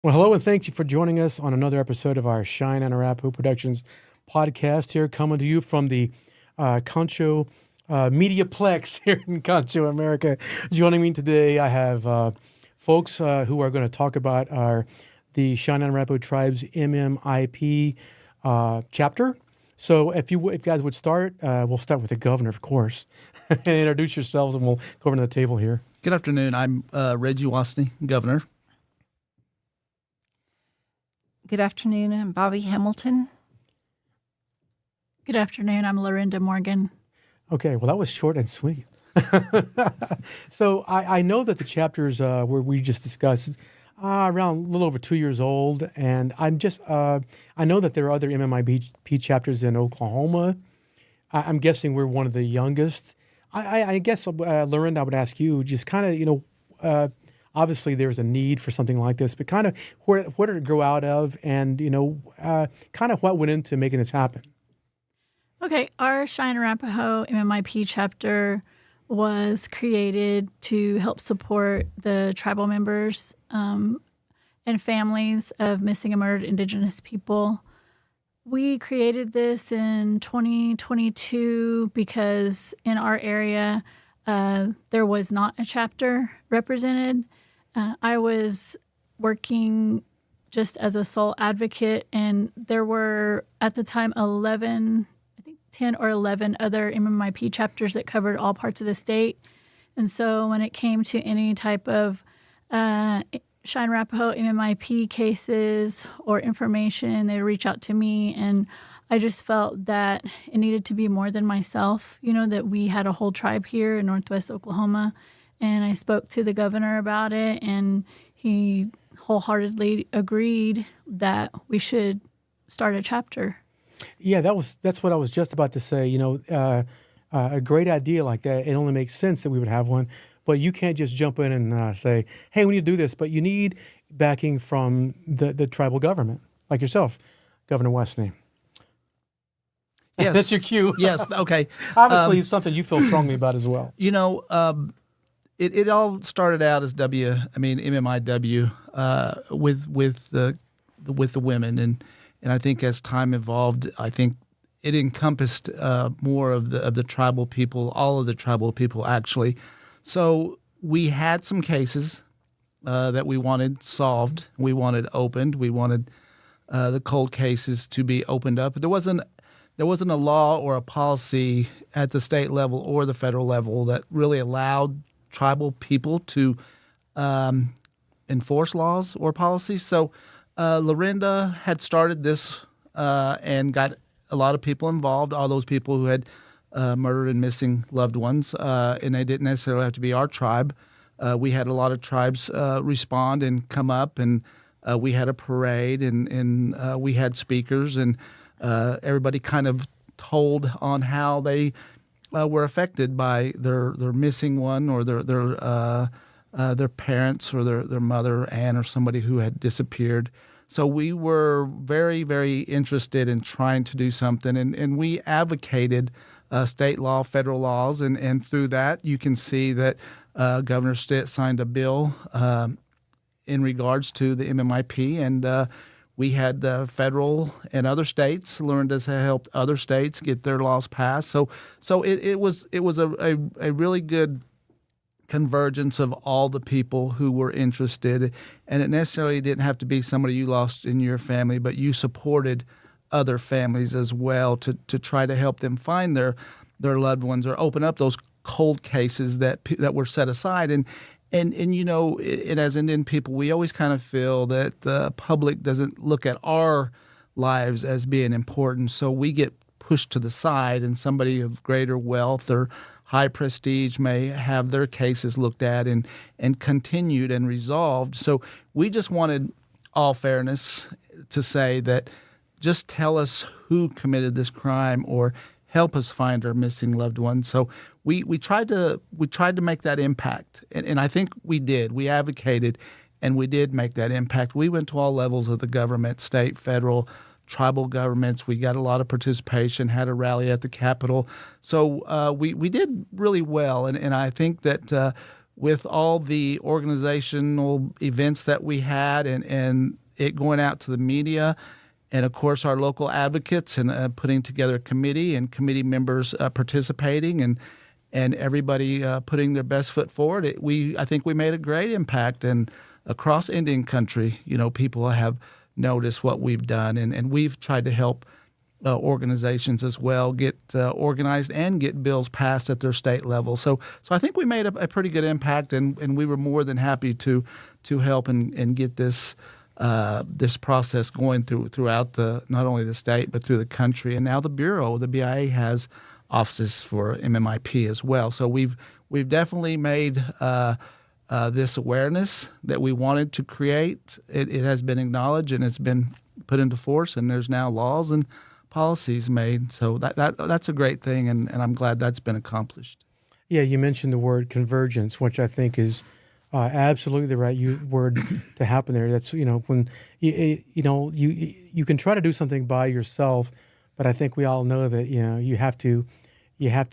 Well, hello, and thank you for joining us on another episode of our Cheyenne and Arapaho Productions podcast here, coming to you from the Concho Mediaplex here in Concho, America. Joining me today, I have folks who are going to talk about the Cheyenne and Arapaho Tribes MMIP chapter. So if you guys would start, we'll start with the governor, of course. Introduce yourselves, and we'll go over to the table here. Good afternoon. I'm Reggie, Wassana, Governor. Good afternoon. I'm Bobby Hamilton. Good afternoon. I'm LaRenda Morgan. Okay, well, that was short and sweet. So I know that the chapters where we just discussed around a little over 2 years old, and I know that there are other MMIP chapters in Oklahoma. I'm guessing we're one of the youngest. I guess, LaRenda, I would ask you, just kind of, obviously there's a need for something like this, but kind of where did it grow out of, and, kind of what went into making this happen? Okay, our Cheyenne and Arapaho MMIP chapter was created to help support the tribal members and families of missing and murdered Indigenous people. We created this in 2022 because in our area there was not a chapter represented. I was working just as a sole advocate, and there were at the time 10 or 11 other MMIP chapters that covered all parts of the state. And so when it came to any type of Cheyenne Arapaho MMIP cases or information, they'd reach out to me, and I just felt that it needed to be more than myself, that we had a whole tribe here in Northwest Oklahoma. And I spoke to the governor about it, and he wholeheartedly agreed that we should start a chapter. Yeah, that's what I was just about to say. A great idea like that, it only makes sense that we would have one. But you can't just jump in and say, hey, we need to do this. But you need backing from the tribal government, like yourself, Governor Wassana. Yes. That's your cue. Yes, okay. Obviously, it's something you feel strongly about as well. It all started out as MMIW with the women, and I think as time evolved, I think it encompassed more of the tribal people, all of the tribal people actually. So we had some cases that we wanted solved, we wanted opened, we wanted the cold cases to be opened up. There wasn't a law or a policy at the state level or the federal level that really allowed tribal people to enforce laws or policies. So LaRenda had started this and got a lot of people involved, all those people who had murdered and missing loved ones, and they didn't necessarily have to be our tribe. We had a lot of tribes respond and come up, and we had a parade, and we had speakers, and everybody kind of told on how they were affected by their missing one, or their parents, or their mother, aunt, or somebody who had disappeared. So we were very, very interested in trying to do something, and we advocated state law, federal laws, and through that you can see that Governor Stitt signed a bill in regards to the MMIP, and we had federal and other states. LaRenda's helped other states get their laws passed. So it was a really good convergence of all the people who were interested, and it necessarily didn't have to be somebody you lost in your family, but you supported other families as well to try to help them find their loved ones or open up those cold cases that were set aside. And as Indian people, we always kind of feel that the public doesn't look at our lives as being important, so we get pushed to the side, and somebody of greater wealth or high prestige may have their cases looked at and continued and resolved. So we just wanted all fairness to say that just tell us who committed this crime or help us find our missing loved ones. So we tried to make that impact, and I think we did. We advocated, and we did make that impact. We went to all levels of the government, state, federal, tribal governments. We got a lot of participation, had a rally at the Capitol. So we did really well, and I think that with all the organizational events that we had and it going out to the media, and of course our local advocates and putting together a committee and committee members participating and everybody putting their best foot forward, I think we made a great impact. And across Indian country, people have noticed what we've done, and we've tried to help organizations as well get organized and get bills passed at their state level. So I think we made a pretty good impact, and we were more than happy to help and get this process going throughout not only the state but through the country. And now the Bureau, the BIA, has offices for MMIP as well. So we've definitely made this awareness that we wanted to create. It has been acknowledged and it's been put into force, and there's now laws and policies made. So that's a great thing, and I'm glad that's been accomplished. Yeah, you mentioned the word convergence, which I think is absolutely the right word to happen there. That's when you can try to do something by yourself, but I think we all know that you have to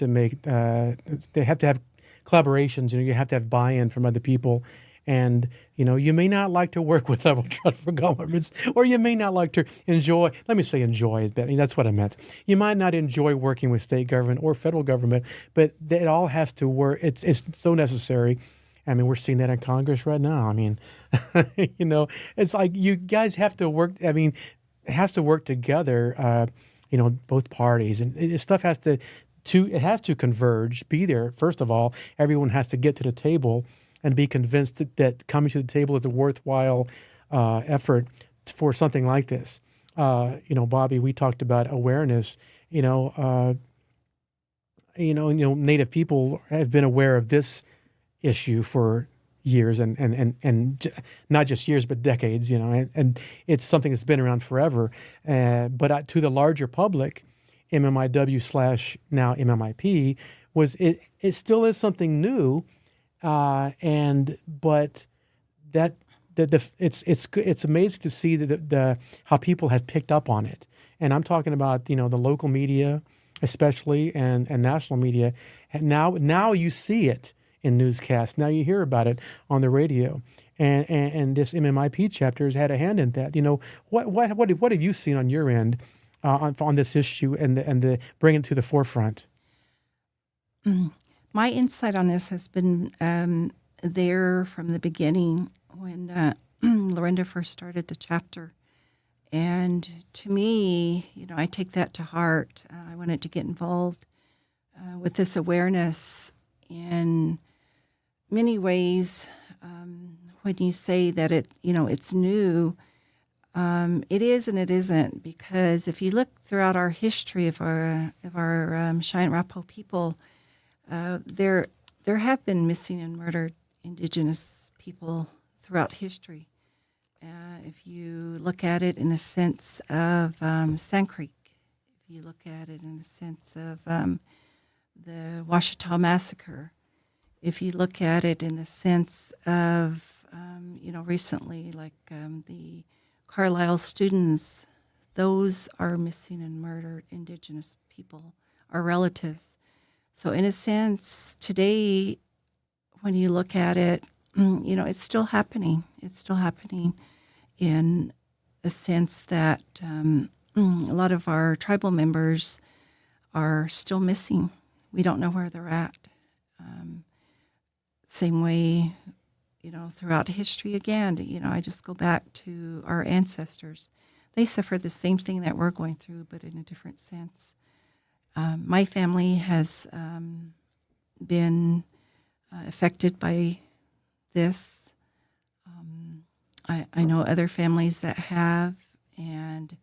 make they have to have collaborations. You have to have buy-in from other people. And, you may not like to work with several federal governments, or you may not like to enjoy, let me say enjoy, that's what I meant. You might not enjoy working with state government or federal government, but it all has to work. It's so necessary. I mean, we're seeing that in Congress right now. I mean, it's like you guys have to work. I mean, it has to work together, both parties. And stuff has to converge, be there. First of all, everyone has to get to the table and be convinced that coming to the table is a worthwhile effort for something like this. Bobby, we talked about awareness. Native people have been aware of this issue for years and not just years, but decades, and it's something that's been around forever. But to the larger public, MMIW / now MMIP it still is something new. But it's amazing to see the how people have picked up on it, and I'm talking about the local media, especially and national media. And now you see it in newscasts. Now you hear about it on the radio, and this MMIP chapter has had a hand in that. What have you seen on your end on this issue and the bringing it to the forefront? My insight on this has been there from the beginning when LaRenda first started the chapter. And to me, I take that to heart. I wanted to get involved with this awareness in many ways. When you say that it's new, it is and it isn't, because if you look throughout our history of our Cheyenne and Arapaho people, there have been missing and murdered Indigenous people throughout history. If you look at it in the sense of Sand Creek, if you look at it in the sense of the Ouachita Massacre, if you look at it in the sense of, recently, like the Carlisle students, those are missing and murdered Indigenous people, our relatives. So in a sense, today, when you look at it, it's still happening. It's still happening in a sense that a lot of our tribal members are still missing. We don't know where they're at. Same way, throughout history again, I just go back to our ancestors. They suffered the same thing that we're going through, but in a different sense. My family has been affected by this. I know other families that have, and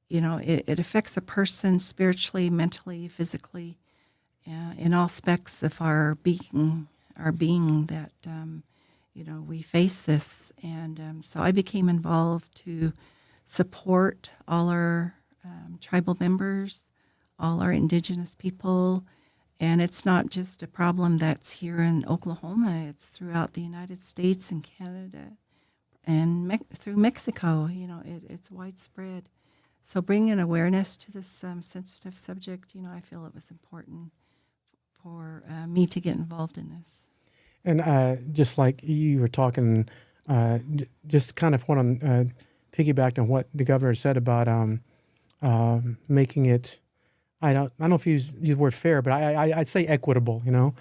it affects a person spiritually, mentally, physically, in all aspects of our being that we face this. And so I became involved to support all our tribal members, all our Indigenous people. And it's not just a problem that's here in Oklahoma. It's throughout the United States and Canada and through Mexico. It's widespread. So bringing awareness to this sensitive subject, I feel it was important for me to get involved in this. just like you were talking, just kind of want to piggyback on what the governor said about making it. I don't know if you use the word fair, but I'd say equitable. And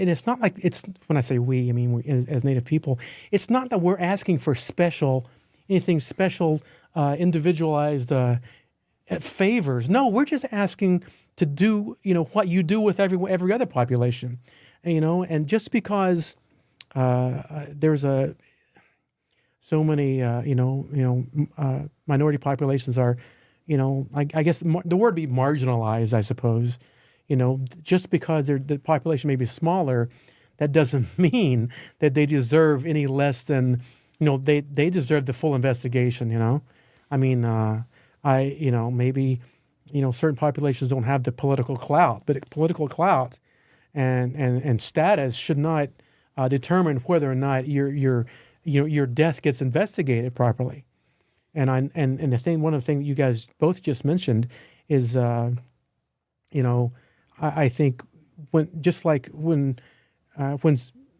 it's not like it's when I say we, I mean as Native people. It's not that we're asking for anything special, individualized favors. No, we're just asking to do what you do with every other population, and just because there's so many minority populations are, I guess the word be marginalized, I suppose. Just because the population may be smaller, that doesn't mean that they deserve any less than, they deserve the full investigation. I mean, maybe, certain populations don't have the political clout, but political clout and status should not determine whether or not your death gets investigated properly. And one of the things you guys both just mentioned is, I think when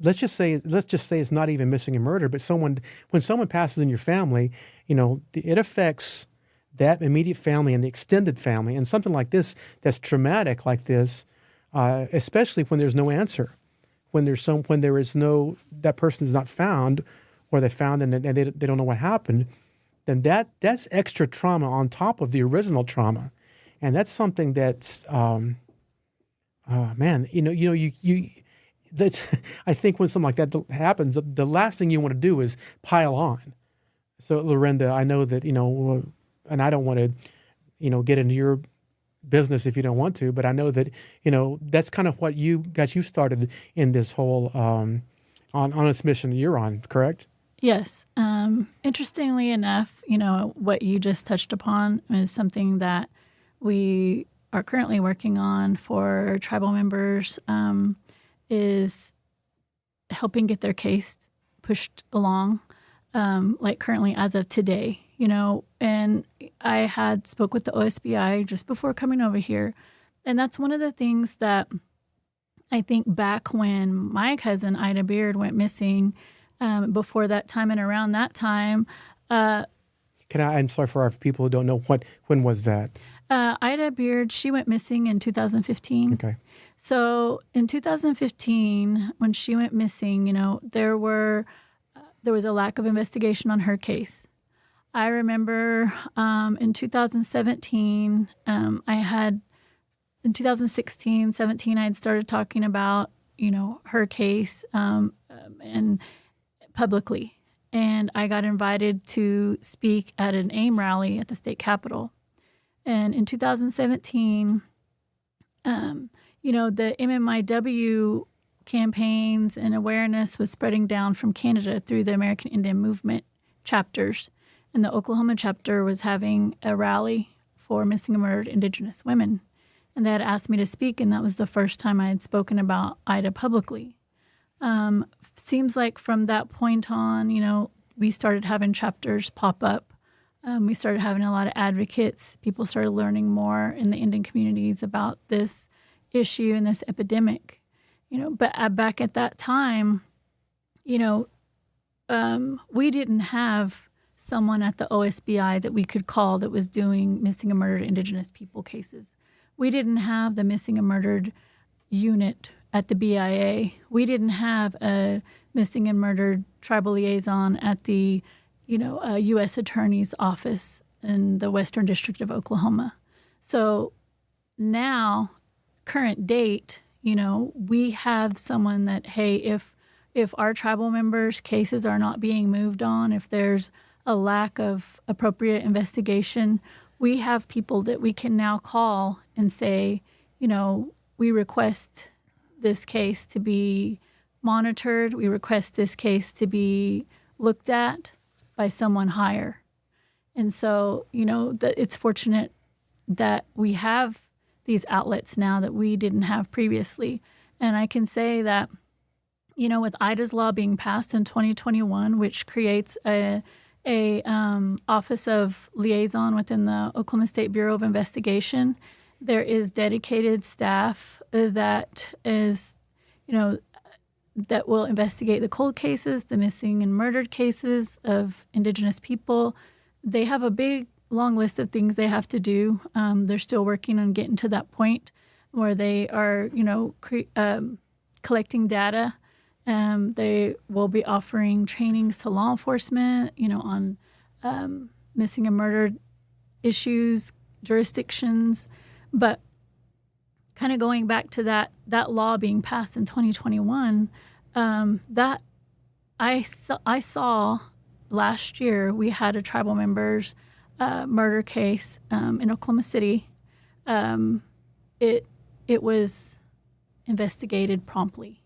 let's just say it's not even missing and murder, but when someone passes in your family, it affects that immediate family and the extended family, and something like this that's traumatic like this, especially when there's no answer, when that person is not found, or they found and they don't know what happened, then that's extra trauma on top of the original trauma, and that's something that's. That's. I think when something like that happens, the last thing you want to do is pile on. So, LaRenda, I know that and I don't want to, get into your business if you don't want to, but I know that that's kind of what got you started in this whole on this mission you're on, correct? Yes. Interestingly enough, what you just touched upon is something that we are currently working on for tribal members, is helping get their case pushed along, like currently as of today, and I had spoke with the OSBI just before coming over here. And that's one of the things that I think back when my cousin Ida Beard went missing, before that time and around that time. I'm sorry for our people who don't know when was that? Ida Beard, she went missing in 2015. Okay. So in 2015, when she went missing, there was a lack of investigation on her case. I remember in 2017, in 2016, 17, I had started talking about, her case and publicly. And I got invited to speak at an AIM rally at the state capitol. And in 2017, the MMIW campaigns and awareness was spreading down from Canada through the American Indian Movement chapters. And the Oklahoma chapter was having a rally for missing and murdered Indigenous women. And they had asked me to speak, and that was the first time I had spoken about Ida publicly. Seems like from that point on, we started having chapters pop up. We started having a lot of advocates. People started learning more in the Indian communities about this issue and this epidemic. But back at that time, we didn't have someone at the OSBI that we could call that was doing missing and murdered Indigenous people cases. We didn't have the missing and murdered unit at the BIA. We didn't have a missing and murdered tribal liaison at the U.S. Attorney's Office in the Western District of Oklahoma. So now, current date, we have someone that, hey, if our tribal members' cases are not being moved on, if there's a lack of appropriate investigation, we have people that we can now call and say, we request this case to be monitored. We request this case to be looked at by someone higher. And so, that it's fortunate that we have these outlets now that we didn't have previously. And I can say that, with Ida's law being passed in 2021, which creates a Office of Liaison within the Oklahoma State Bureau of Investigation, there is dedicated staff that is, that will investigate the cold cases, the missing and murdered cases of Indigenous people. They have a big, long list of things they have to do. They're still working on getting to that point where they are, collecting data. They will be offering trainings to law enforcement, on missing and murdered issues, jurisdictions. But kind of going back to that law being passed in 2021, that I saw last year we had a tribal member's murder case in Oklahoma City. It was investigated promptly.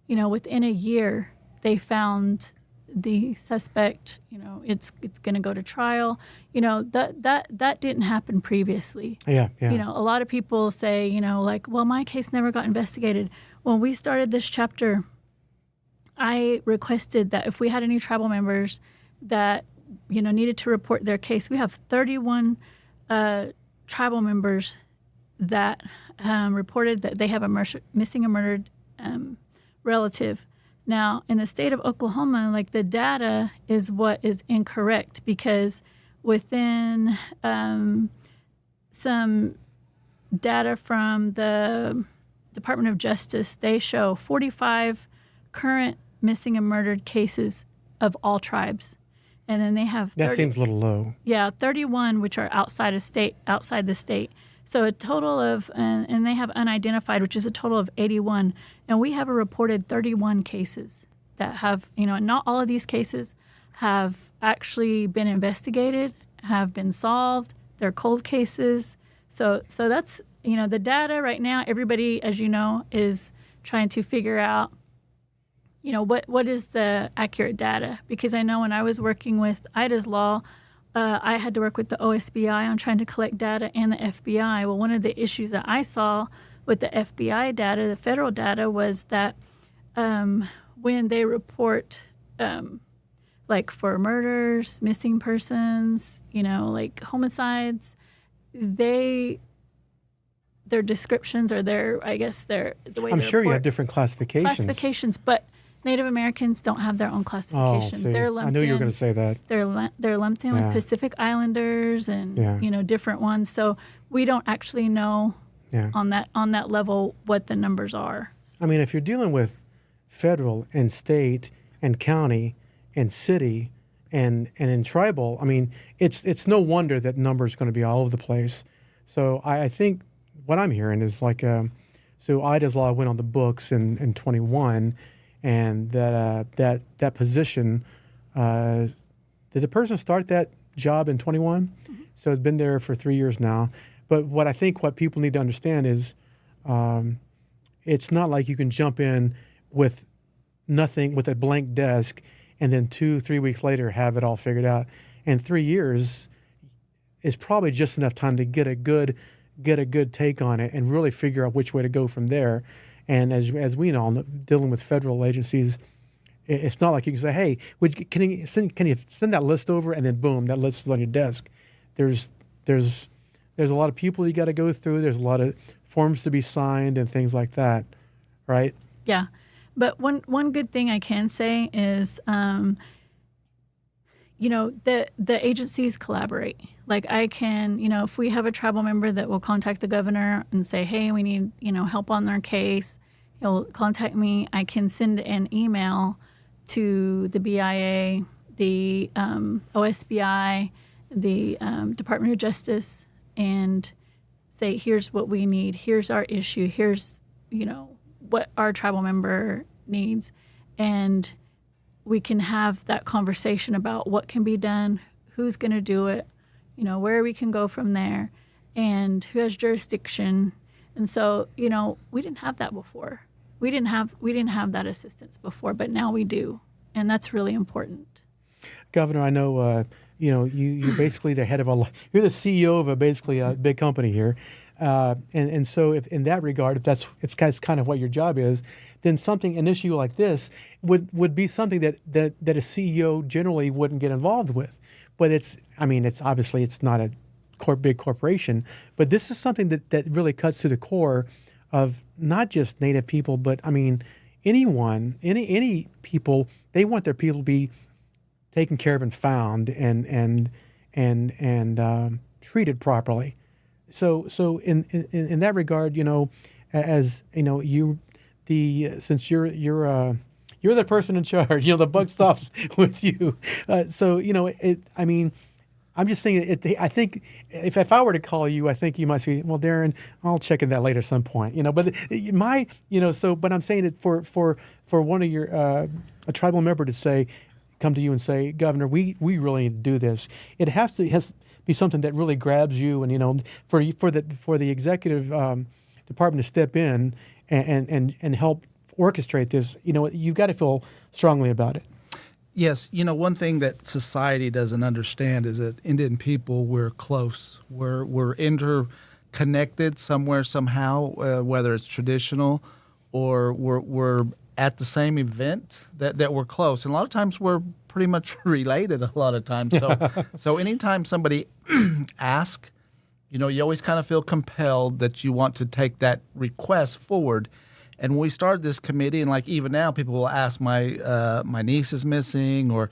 Within a year, they found the suspect. It's going to go to trial. That didn't happen previously. Yeah. A lot of people say, well, my case never got investigated. When we started this chapter, I requested that if we had any tribal members that needed to report their case, we have 31 tribal members that reported that they have a missing or murdered relative. Now, in the state of Oklahoma, the data is what is incorrect, because within some data from the Department of Justice, they show 45 current missing and murdered cases of all tribes. And then they have 30, that seems a little low. Yeah, 31 which are outside the state. So a total of, and they have unidentified, which is a total of 81. And we have a reported 31 cases that have, not all of these cases have actually been investigated, have been solved. They're cold cases. So that's, the data right now, everybody, as you know, is trying to figure out, what is the accurate data? Because I know when I was working with Ida's Law, I had to work with the OSBI on trying to collect data and the FBI. Well, one of the issues that I saw with the FBI data, the federal data, was that when they report, for murders, missing persons, homicides, their descriptions or the way I'm they sure you report have different classifications. But Native Americans don't have their own classification. See, They're lumped I knew you were in. going to say that. They're lumped in with Pacific Islanders and different ones. So we don't actually know on that level what the numbers are. I mean, if you're dealing with federal and state and county and city and in tribal, I mean, it's no wonder that numbers going to be all over the place. So I think what I'm hearing is so Ida's Law went on the books in 21. And that position, did the person start that job in 21? Mm-hmm. So it's been there for 3 years now. But what people need to understand is it's not like you can jump in with nothing, with a blank desk, and then 2-3 weeks later have it all figured out. And 3 years is probably just enough time to get a good take on it and really figure out which way to go from there. And as we know, dealing with federal agencies, it's not like you can say, "Hey, can you send that list over?" And then boom, that list is on your desk. There's a lot of people you got to go through. There's a lot of forms to be signed and things like that, right? Yeah, but one good thing I can say is, the agencies collaborate. I can, if we have a tribal member that will contact the governor and say, hey, we need, help on their case, he'll contact me. I can send an email to the BIA, the OSBI, the Department of Justice, and say, here's what we need. Here's our issue. Here's, what our tribal member needs. And we can have that conversation about what can be done, who's going to do it, where we can go from there, and who has jurisdiction. And so, we didn't have that before. We didn't have that assistance before, but now we do, and that's really important. Governor, I know you're basically the head of you're the CEO of basically a big company here, and so if in that regard, if it's kind of what your job is, then an issue like this would be something that a CEO generally wouldn't get involved with. But it's obviously it's not a big corporation, but this is something that really cuts to the core of not just Native people, but any people, they want their people to be taken care of and found and treated properly. So in that regard, as since you're the person in charge, the buck stops with you. I'm just saying I think if I were to call you, I think you might say, well, Darren, I'll check in that later at some point. But but I'm saying it for one of your a tribal member to come to you and say, Governor, we really need to do this. It has to be something that really grabs you, and for the executive department to step in and help orchestrate this. You've got to feel strongly about it. Yes, one thing that society doesn't understand is that Indian people, we're close. We're interconnected somewhere, somehow, whether it's traditional or we're at the same event, that we're close. And a lot of times we're pretty much related a lot of times. So anytime somebody asks, you always kind of feel compelled that you want to take that request forward. And when we started this committee, and like even now, people will ask, my niece is missing, or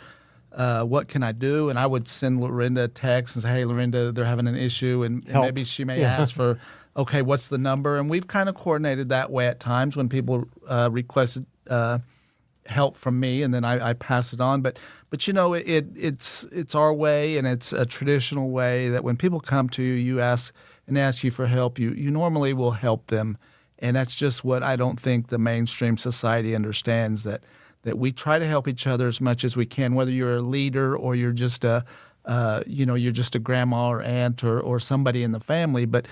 what can I do? And I would send LaRenda a text and say, hey, LaRenda, they're having an issue, and maybe she may ask for, okay, what's the number? And we've kind of coordinated that way at times when people requested help from me, and then I pass it on. But it's our way, and it's a traditional way that when people come to you, ask you for help, you normally will help them. And that's just what I don't think the mainstream society understands, that we try to help each other as much as we can, whether you're a leader or you're just a grandma or aunt or somebody in the family. But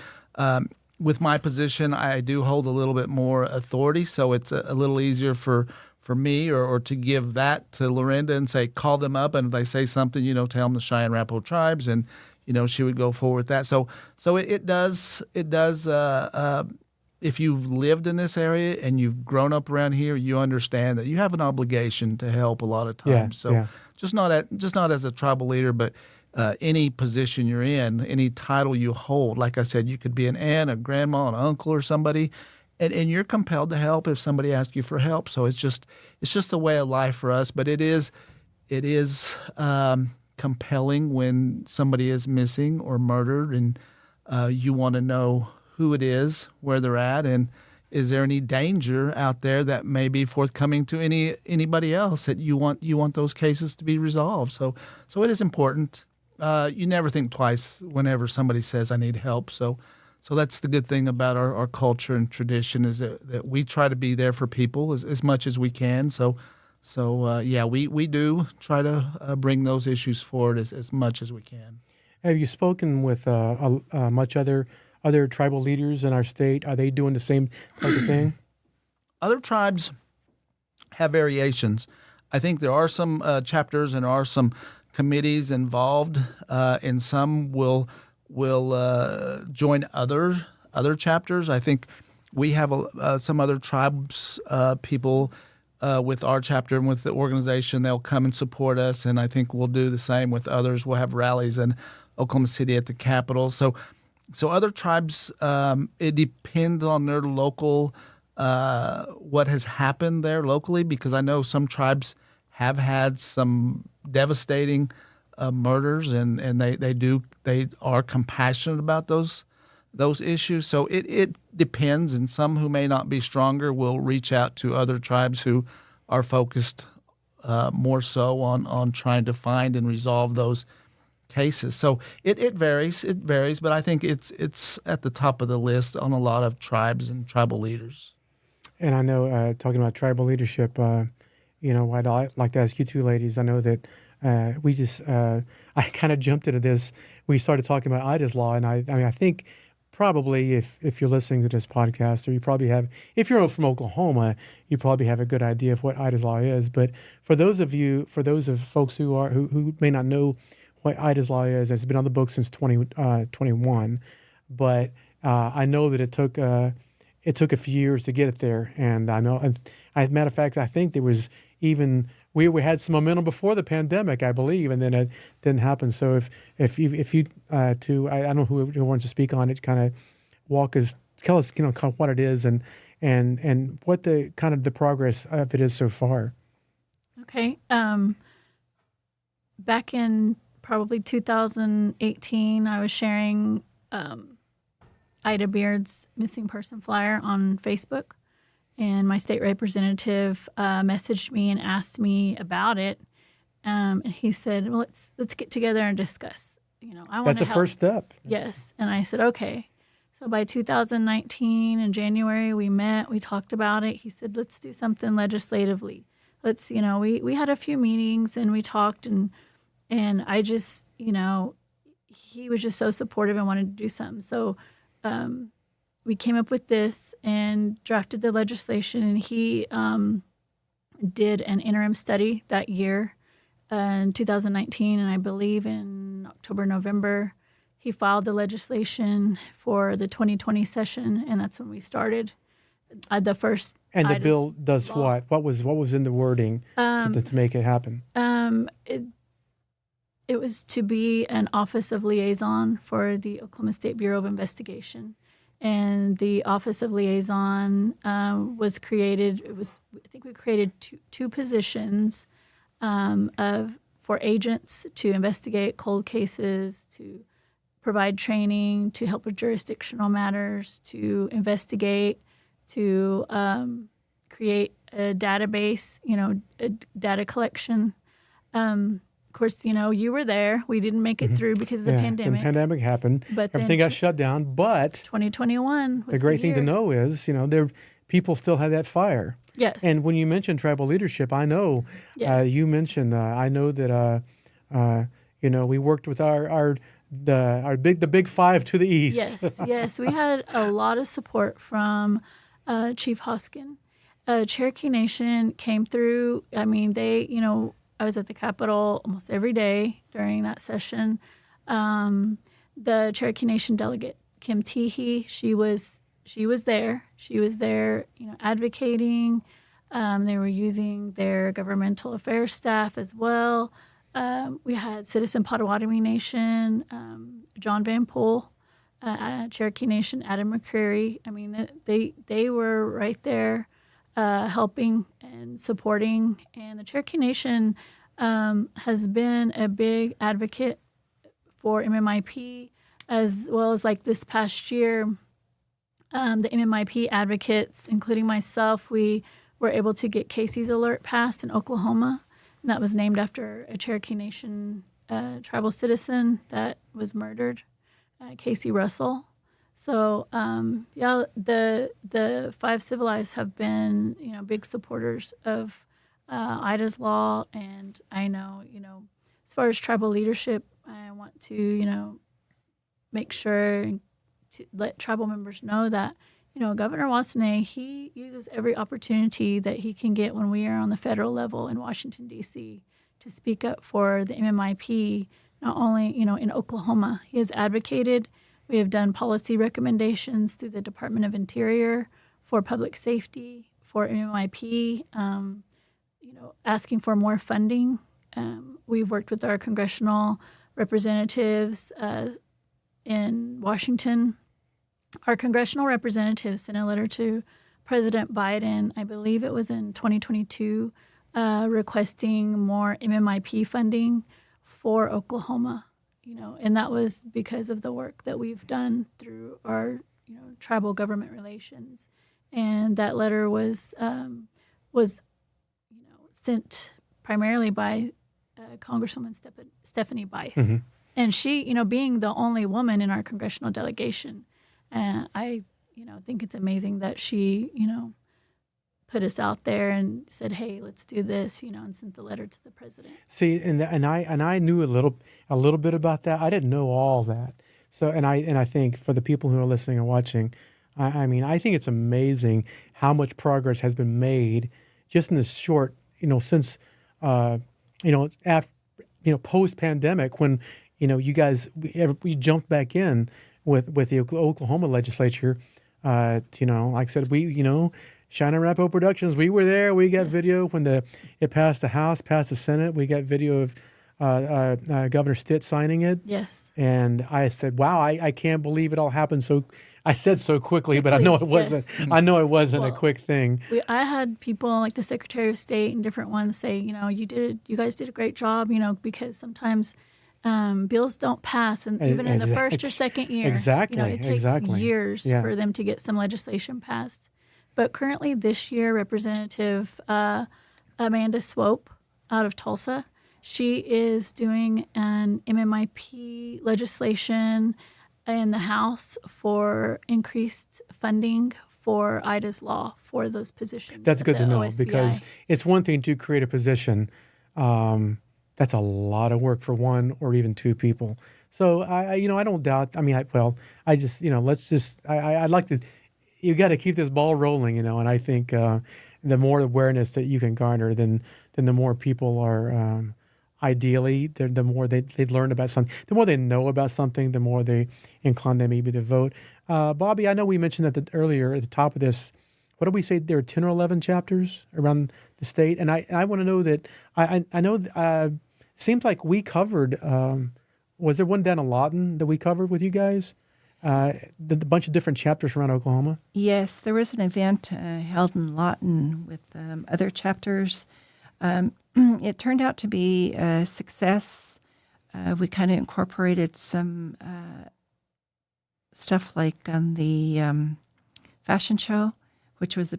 with my position, I do hold a little bit more authority, so it's a little easier for me or to give that to LaRenda and say, call them up, and if they say something, tell them the Cheyenne and Arapaho tribes, and she would go forward with that. So it does. If you've lived in this area and you've grown up around here, you understand that you have an obligation to help a lot of times. Just not as a tribal leader, but any position you're in, any title you hold. Like I said, you could be an aunt, a grandma, an uncle, or somebody, and you're compelled to help if somebody asks you for help. So it's just a way of life for us. But it is compelling when somebody is missing or murdered, and you want to know who it is, where they're at, and is there any danger out there that may be forthcoming to anybody else, that you want those cases to be resolved. So it is important. You never think twice whenever somebody says, I need help. So that's the good thing about our culture and tradition, is that we try to be there for people as much as we can. So we do try to bring those issues forward as much as we can. Have you spoken with much other tribal leaders in our state? Are they doing the same type of thing? Other tribes have variations. I think there are some chapters and are some committees involved, and some will join other chapters. I think we have some other tribes people with our chapter and with the organization. They'll come and support us, and I think we'll do the same with others. We'll have rallies in Oklahoma City at the Capitol. So other tribes, it depends on their local, what has happened there locally, because I know some tribes have had some devastating murders, and they are compassionate about those issues. So it depends, and some who may not be stronger will reach out to other tribes who are focused more so on trying to find and resolve those cases. So it varies, but I think it's at the top of the list on a lot of tribes and tribal leaders. And I know, talking about tribal leadership, I'd like to ask you two ladies. I know that I kind of jumped into this. We started talking about Ida's Law, and I think probably if you're listening to this podcast, or you probably have, if you're from Oklahoma, you probably have a good idea of what Ida's Law is. But for those of folks who may not know what Ida's Law is, it's been on the books since 2021, but I know that it took a few years to get it there, and I know, as a matter of fact, I think there was even we had some momentum before the pandemic, I believe, and then it didn't happen. So if you I don't know who wants to speak on it, kind of tell us kind of what it is and and what the kind of the progress of it is so far. Okay. Back in probably 2018, I was sharing Ida Beard's missing person flyer on Facebook, and my state representative messaged me and asked me about it. And he said, "Well, let's get together and discuss. I want That's to a help." first step. Yes, and I said, "Okay." So by 2019 in January, we met. We talked about it. He said, "Let's do something legislatively. Let's, we had a few meetings and we talked, and I just, he was just so supportive and wanted to do something. So we came up with this and drafted the legislation, and he did an interim study that year in 2019, and I believe in October, November, he filed the legislation for the 2020 session, and that's when we started the first. And the bill does what? What was in the wording to make it happen? It was to be an office of liaison for the Oklahoma State Bureau of Investigation. And the Office of Liaison was created. I think we created two positions for agents to investigate cold cases, to provide training, to help with jurisdictional matters, to investigate, to create a database, a data collection. Of course, you were there. We didn't make it through because of the pandemic. The pandemic happened. But everything got shut down. But 2021 was the great thing year. to know is, people still had that fire. Yes. And when you mentioned tribal leadership, I know Yes. you mentioned. I know that we worked with the big five to the east. Yes. We had a lot of support from Chief Hoskin. Cherokee Nation came through. I mean, I was at the Capitol almost every day during that session. The Cherokee Nation delegate, Kim Teehee, she was there. She was there, advocating. They were using their governmental affairs staff as well. We had Citizen Potawatomi Nation, John Van Poel, Cherokee Nation, Adam McCreary. I mean, they were right there helping and supporting. And the Cherokee Nation has been a big advocate for MMIP, as well as like this past year, the MMIP advocates, including myself, we were able to get Casey's Alert passed in Oklahoma. And that was named after a Cherokee Nation tribal citizen that was murdered, Casey Russell. So, the Five Civilized have been, big supporters of Ida's law. And I know, as far as tribal leadership, I want to, make sure to let tribal members know that, Governor Wassana, he uses every opportunity that he can get when we are on the federal level in Washington, D.C., to speak up for the MMIP, not only, in Oklahoma. He has advocated. We have done policy recommendations through the Department of Interior for public safety, for MMIP, asking for more funding. We've worked with our congressional representatives in Washington. Our congressional representatives sent a letter to President Biden, I believe it was in 2022, requesting more MMIP funding for Oklahoma. And that was because of the work that we've done through our, tribal government relations. And that letter was sent primarily by Congresswoman Stephanie Bice. Mm-hmm. And she, being the only woman in our congressional delegation, I, think it's amazing that she, put us out there and said, "Hey, let's do this," and sent the letter to the president. See, and I knew a little bit about that. I didn't know all that. So, and I think for the people who are listening and watching, I think it's amazing how much progress has been made just in this short, since, it's after, post pandemic when, you guys we jumped back in with the Oklahoma legislature. Like I said, Cheyenne and Arapaho Productions, we were there. We got video when it passed the House, passed the Senate. We got video of Governor Stitt signing it. Yes. And I said, wow, I can't believe it all happened so I said so quickly, but I know it wasn't. Yes. I know it wasn't a Well, quick thing. I had people like the Secretary of State and different ones say, you guys did a great job, because sometimes bills don't pass, and even in the first or second year, Exactly. it takes Exactly. years Yeah. for them to get some legislation passed. But currently this year, Representative Amanda Swope out of Tulsa, she is doing an MMIP legislation in the House for increased funding for Ida's Law for those positions. That's at good the to know OSBI. because it's one thing to create a position. That's a lot of work for one or even two people. So I don't doubt. I mean, I just, let's just. I'd like to. You got to keep this ball rolling, and I think the more awareness that you can garner, then the more people are. Ideally, the more they learn about something, the more they know about something, the more they incline them maybe to vote. Bobby, I know we mentioned earlier at the top of this. What did we say? There are 10 or 11 chapters around the state, and I want to know that I know. Seems like we covered. Was there one down in Lawton that we covered with you guys? The bunch of different chapters around Oklahoma. Yes, there was an event held in Lawton with other chapters. It turned out to be a success. We kind of incorporated some stuff like on the fashion show, which was a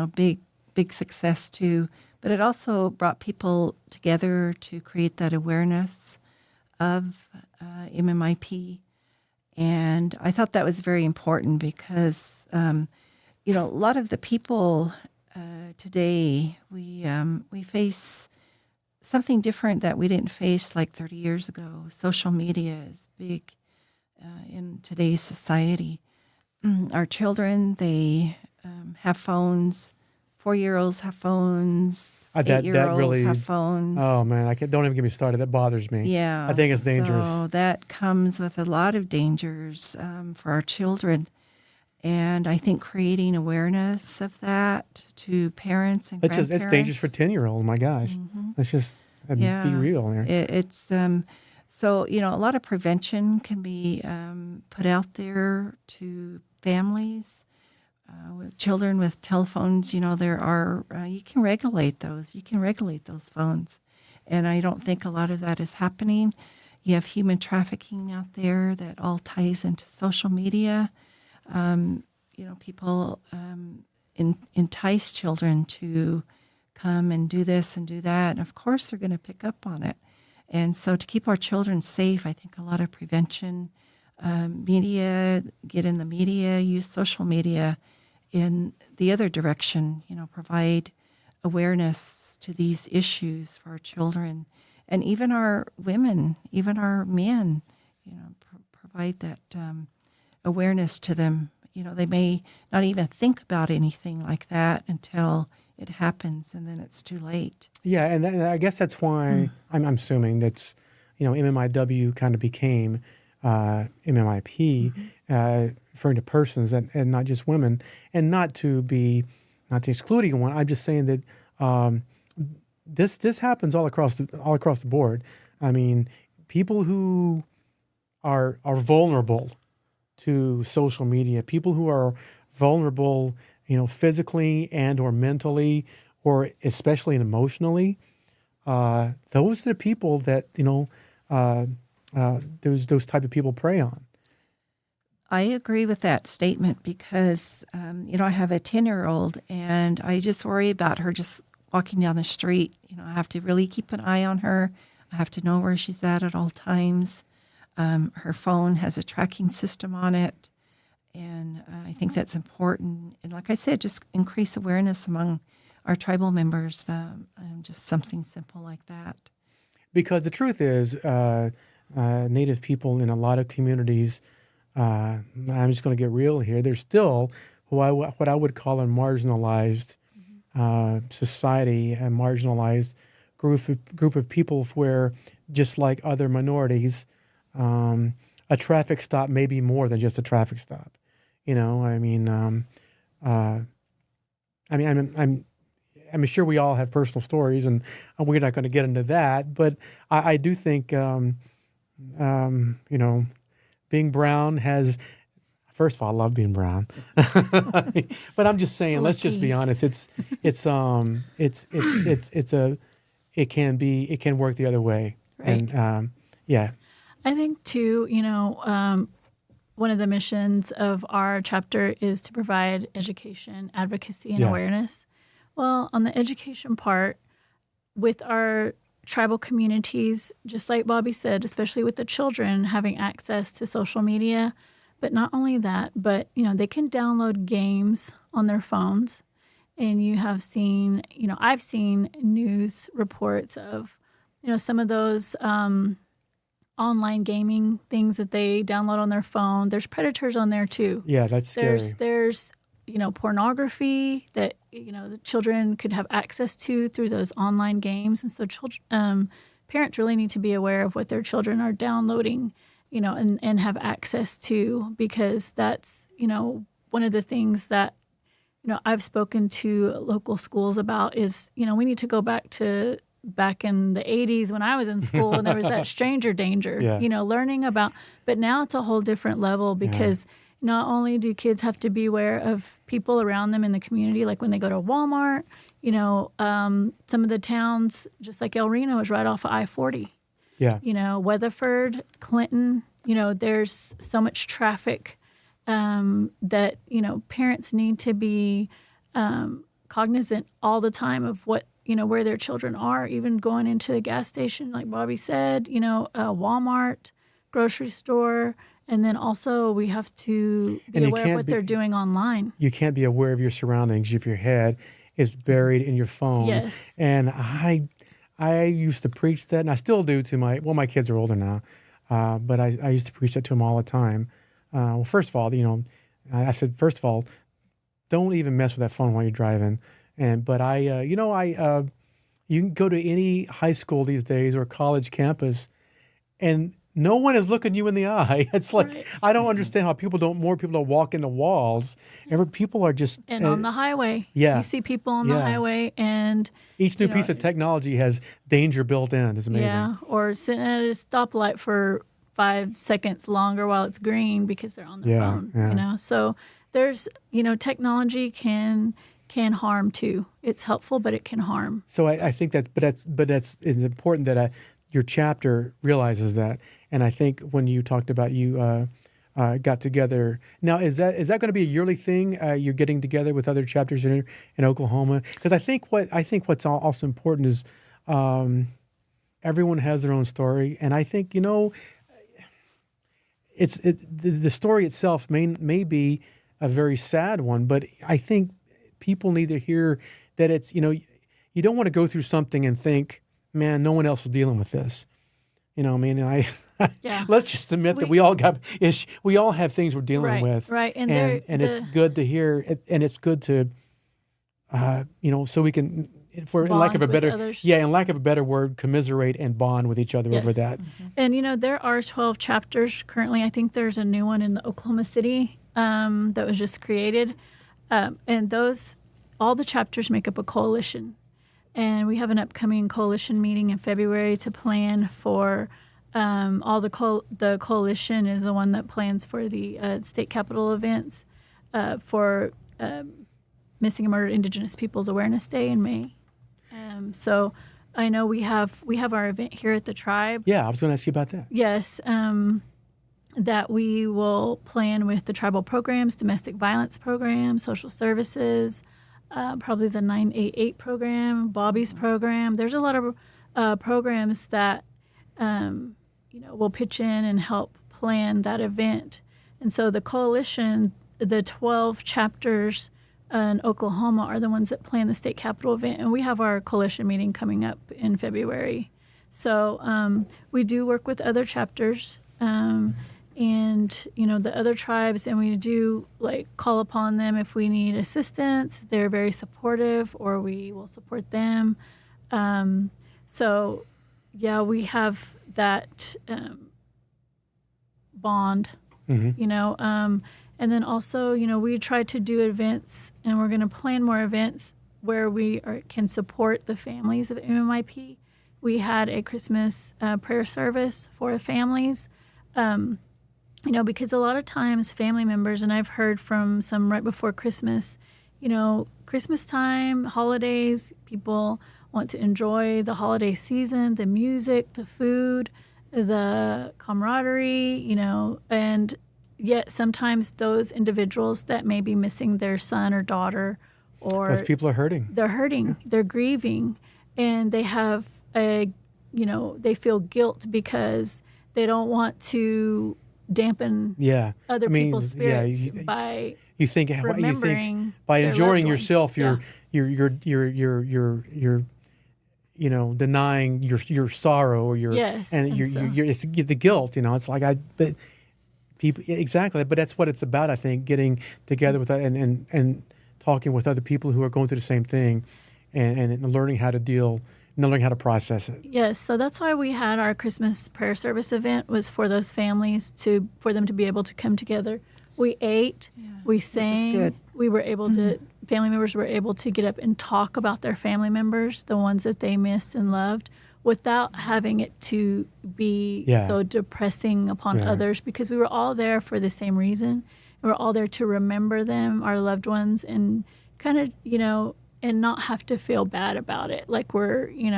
big success too. But it also brought people together to create that awareness of MMIP. And I thought that was very important because, a lot of the people today, we face something different that we didn't face like 30 years ago. Social media is big in today's society. Our children, they have phones. 4-year-olds have phones. That 8-year-olds really have phones. Oh man, don't even get me started. That bothers me. Yeah, I think it's dangerous. So that comes with a lot of dangers for our children. And I think creating awareness of that to parents and grandparents. It's dangerous for 10-year-olds. My gosh, let's just be real here. It's so a lot of prevention can be put out there to families with children with telephones. There are you can regulate those. You can regulate those phones, and I don't think a lot of that is happening. You have human trafficking out there that all ties into social media. People entice children to come and do this and do that. And of course, they're going to pick up on it. And so to keep our children safe, I think a lot of prevention, media, get in the media, use social media in the other direction, provide awareness to these issues for our children. And even our women, even our men, provide that awareness to them. They may not even think about anything like that until it happens, and then it's too late. Yeah, and I guess that's why I'm assuming that's, MMIW kind of became MMIP, referring to persons and not just women, and not to exclude anyone. I'm just saying that this happens all across the board. I mean, people who are vulnerable to social media, people who are vulnerable, physically and or mentally, or especially emotionally, those are the people that those type of people prey on. I agree with that statement because I have a 10-year-old and I just worry about her just walking down the street. I have to really keep an eye on her. I have to know where she's at all times. Her phone has a tracking system on it, and I think that's important. And like I said, just increase awareness among our tribal members, just something simple like that. Because the truth is, Native people in a lot of communities, I'm just going to get real here, they're still what I would call a marginalized society, a marginalized group of people where, just like other minorities, a traffic stop may be more than just a traffic stop. I'm sure we all have personal stories, and we're not going to get into that. But I do think, being brown has, First of all, I love being brown, but I'm just saying. Let's just be honest. It can work the other way, Right. and yeah, I think too, one of the missions of our chapter is to provide education, advocacy, and Yeah. awareness. Well, on the education part, with our tribal communities, just like Bobby said, especially with the children having access to social media, but not only that, but they can download games on their phones. And you have seen, I've seen news reports of, some of those online gaming things that they download on their phone. There's predators on there too. yeah, that's scary. There's pornography that the children could have access to through those online games, and so parents really need to be aware of what their children are downloading, and have access to, because that's one of the things that I've spoken to local schools about is we need to go back in the 80s when I was in school and there was that stranger danger, Yeah. Learning about, but now it's a whole different level because not only do kids have to be aware of people around them in the community, like when they go to Walmart, some of the towns, just like El Reno, is right off of I-40. Yeah, Weatherford, Clinton, there's so much traffic that, parents need to be cognizant all the time of what, where their children are, even going into a gas station, like Bobby said, Walmart, grocery store. And then also we have to be aware of what they're doing online. You can't be aware of your surroundings if your head is buried in your phone. Yes. And I used to preach that, and I still do to my kids are older now, but I used to preach that to them all the time. Well, first of all, I said, first of all, don't even mess with that phone while you're driving. But you can go to any high school these days or college campus, and no one is looking you in the eye. It's like, Right. I don't understand how more people don't walk into walls. People are just... And on the highway. Yeah. You see people on the Yeah. highway and... Each new piece of technology has danger built in. It's amazing. Yeah, or sitting at a stoplight for 5 seconds longer while it's green because they're on their phone, Yeah. So there's, technology can harm too. It's helpful, but it can harm. So I think it's important that your chapter realizes that. And I think when you talked about you got together now, is that going to be a yearly thing? You're getting together with other chapters in Oklahoma? Because I think what's also important is everyone has their own story, and I think the story itself may be a very sad one, but I think people need to hear that it's you don't want to go through something and think, man, no one else is dealing with this. Yeah. Let's just admit that we all have things we're dealing with, right, and it's good to hear it, and it's good to, so we can, in lack of a better word, commiserate and bond with each other over that. Mm-hmm. And there are 12 chapters currently. I think there's a new one in Oklahoma City that was just created, and all the chapters make up a coalition, and we have an upcoming coalition meeting in February to plan for. The coalition is the one that plans for the state capitol events for Missing and Murdered Indigenous Peoples Awareness Day in May. So I know we have our event here at the tribe. Yeah, I was going to ask you about that. Yes, that we will plan with the tribal programs, domestic violence program, social services, probably the 988 program, Bobby's program. There's a lot of programs that will pitch in and help plan that event. And so the coalition, the 12 chapters in Oklahoma are the ones that plan the state capitol event. And we have our coalition meeting coming up in February. So we do work with other chapters and, the other tribes, and we do call upon them if we need assistance. They're very supportive, or we will support them. So yeah, we have that bond, and then also, we try to do events, and we're going to plan more events where we can support the families of MMIP. We had a Christmas prayer service for families because a lot of times family members, and I've heard from some right before Christmas, Christmas time, holidays, people want to enjoy the holiday season, the music, the food, the camaraderie, and yet sometimes those individuals that may be missing their son or daughter, or Those people are hurting. they're hurting, they're grieving, and they have they feel guilt because they don't want to dampen other people's spirits by you think remembering by their enjoying loved one. yourself, you're denying your sorrow or your Yes, and it's the guilt. It's like but people exactly. But that's what it's about. I think getting together with and talking with other people who are going through the same thing, and learning how to deal. Learning how to process it. Yes, so that's why we had our Christmas prayer service event, was for those families for them to be able to come together. We ate, we sang, good. we were able to, family members were able to get up and talk about their family members, the ones that they missed and loved, without having it to be so depressing upon others, because we were all there for the same reason. We were all there to remember them, our loved ones, and kind of, and not have to feel bad about it. Like we're, You're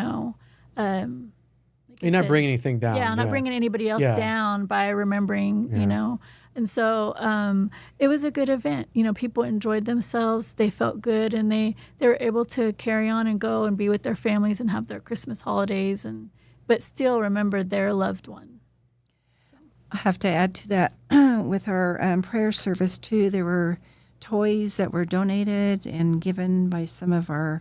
not bringing anything down. Yeah, not bringing anybody else down by remembering, And so it was a good event. People enjoyed themselves. They felt good, and they were able to carry on and go and be with their families and have their Christmas holidays, but still remember their loved one. I have to add to that with our prayer service too. There were toys that were donated and given by some of our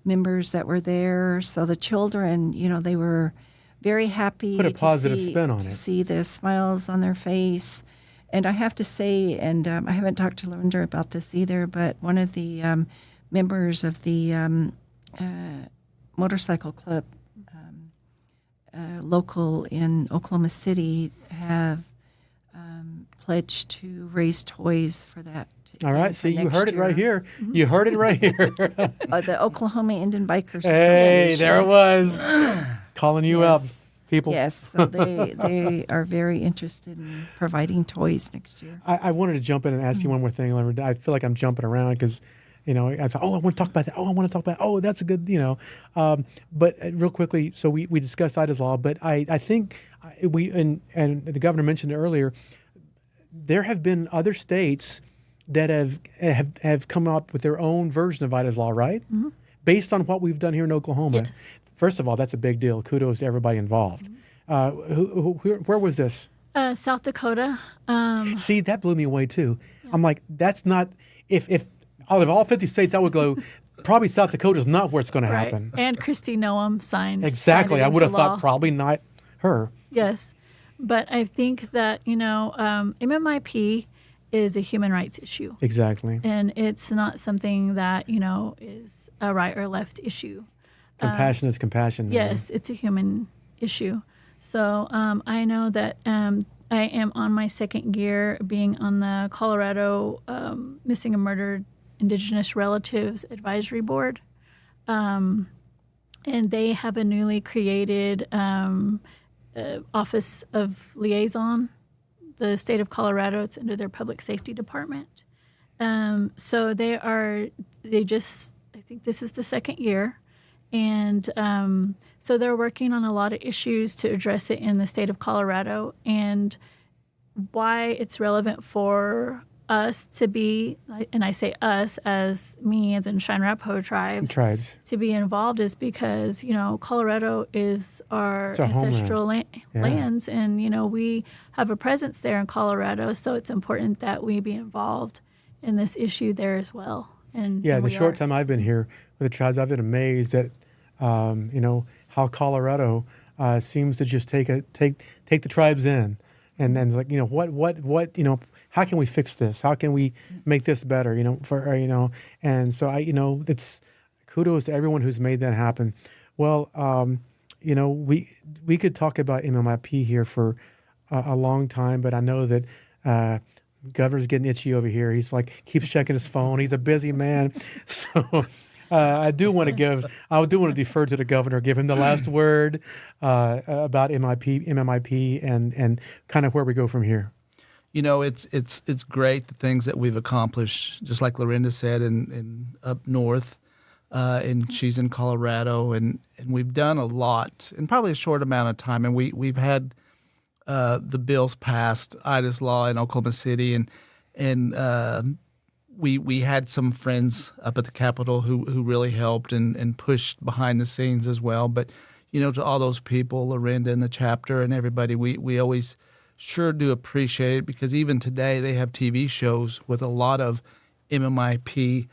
members that were there. So the children, they were very happy. Put a positive spin on it. To see the smiles on their face. And I have to say, and I haven't talked to LaRenda about this either, but one of the members of the motorcycle club local in Oklahoma City have pledged to raise toys for that. All right, see, you heard it right here. You heard it right here. The Oklahoma Indian Bikers Hey, Association. there it was. Calling you out, people. Yes, so they are very interested in providing toys next year. I wanted to jump in and ask you one more thing, LaRenda. I feel like I'm jumping around because, I thought, I want to talk about that. I want to talk about, that's a good, But real quickly, so we discussed Ida's law, but I think and the governor mentioned it earlier, there have been other states that have come up with their own version of Ida's law, right? Mm-hmm. Based on what we've done here in Oklahoma. Yes. First of all, that's a big deal. Kudos to everybody involved. Where was this? South Dakota. See, that blew me away too. Yeah. I'm like, that's not, if out of all 50 states, I would go, probably South Dakota is not where it's going to happen. And Kristi Noem signed. Exactly. I would have thought probably not her. Yes. But I think that, MMIP is a human rights issue. Exactly. And it's not something that, is a right or left issue. Compassion is compassion. Yes, it's a human issue. So I know that I am on my second year being on the Colorado Missing and Murdered Indigenous Relatives Advisory Board. And they have a newly created Office of Liaison. The state of Colorado, it's under their public safety department. So I think this is the second year. And so they're working on a lot of issues to address it in the state of Colorado, and why it's relevant for us to be, and I say us as me as in Cheyenne and Arapaho tribes, to be involved is because, Colorado is our ancestral lands, and, we have a presence there in Colorado, so it's important that we be involved in this issue there as well. And the short time I've been here with the tribes, I've been amazed at, how Colorado seems to just take the tribes in, and then what how can we fix this? How can we make this better? And so it's kudos to everyone who's made that happen. Well, we could talk about MMIP here for a long time, but I know that governor's getting itchy over here. He's like keeps checking his phone. He's a busy man, so. I do want to defer to the governor, give him the last word about MMIP and kind of where we go from here. it's great the things that we've accomplished, just like LaRenda said, in up north, and she's in Colorado, and we've done a lot in probably a short amount of time, and we've had the bills passed, Ida's Law in Oklahoma City, and we had some friends up at the Capitol who really helped and pushed behind the scenes as well. But to all those people, LaRenda and the chapter and everybody, we always sure do appreciate it, because even today they have TV shows with a lot of MMIP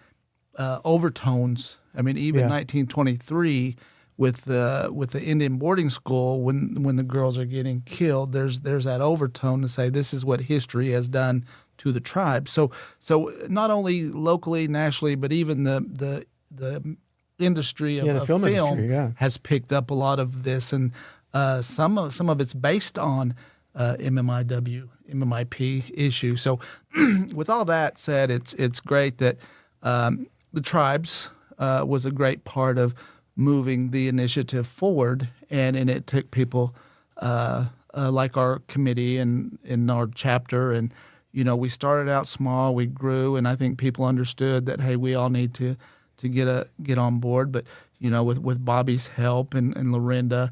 overtones. I mean, even 1923 with the Indian boarding school, when the girls are getting killed, there's that overtone to say this is what history has done to the tribe. So not only locally, nationally, but even the industry of film film industry, has picked up a lot of this, and some of it's based on MMIP issue. So with all that said, it's great that the tribes was a great part of moving the initiative forward, and it took people like our committee and in our chapter, and we started out small, we grew, and I think people understood that, hey, we all need to get on board. But with Bobby's help and LaRenda,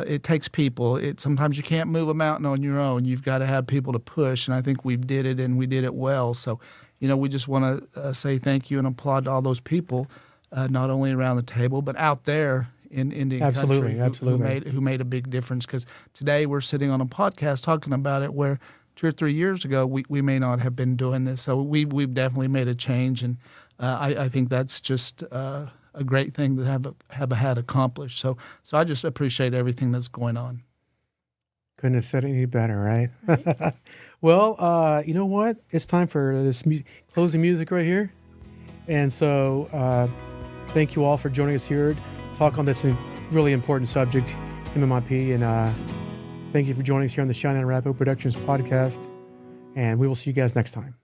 it takes people. Sometimes you can't move a mountain on your own. You've got to have people to push, and I think we did it, and we did it well. So we just want to say thank you and applaud to all those people, not only around the table but out there in Indian country who made a big difference. Because today we're sitting on a podcast talking about it, where 2 or 3 years ago we may not have been doing this. So we've definitely made a change, and I think that's just a great thing to have had accomplished. So I just appreciate everything that's going on. Couldn't have said it any better, right? Well, you know what? It's time for this closing music right here. And so thank you all for joining us here to talk on this really important subject, MMIP. And thank you for joining us here on the Cheyenne and Arapaho Productions podcast. And we will see you guys next time.